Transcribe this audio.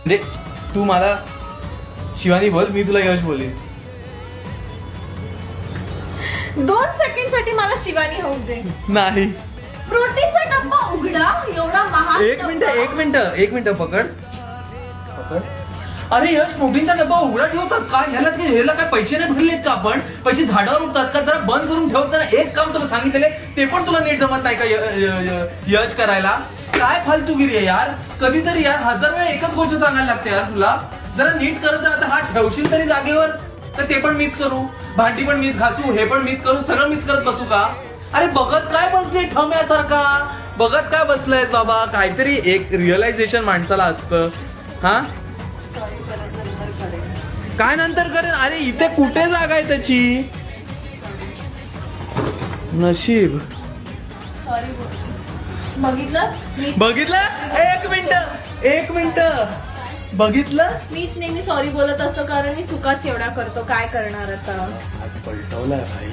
म्हणजे तू मला शिवानी बोल, मी तुला यश बोलेन. 2 सेकंड साठी मला शिवानी होऊ दे. नाही. प्रोटीनचा डब्बा उघडा, एवढा महाग एक मिनिट पकड. अरे यश, प्रोटीनचा डब्बा उघडा ठेवतात का? ह्याला काय पैसे नाही भरलेत का आपण? पैसे झाडावर उठतात का? जरा बंद करून ठेवतात ना. एक काम तुला सांगितलेले ते पण तुला नीट जमत नाही का यश करायला? काय फालतूगिरी आहे यार. कधीतरी यार 1000 वेळा एकच गोष्ट सांगायला लागते यार तुला. जरा नीट करत आता हा ठेवशील तरी जागेवर, तर ते पण मीच करू, भांडी पण मीच घासू, हे पण मीच करू, सगळं मीच करत बसू का? अरे बघत काय बसले ठम्यासारखा? बघत काय बसलायस बाबा? काहीतरी एक रिअलायझेशन माणसाला असतं. हा सॉरी, परत नंतर करेन. काय नंतर करेन? अरे इथे कुठे जागा आहे त्याची? नशीब. सॉरी. बघितलं? एक मिनिट बघितलं? मीच नेहमी सॉरी बोलत असतो कारण मी चुकाच एवढा करतो. काय करणार आता? पलटवलाय भाई.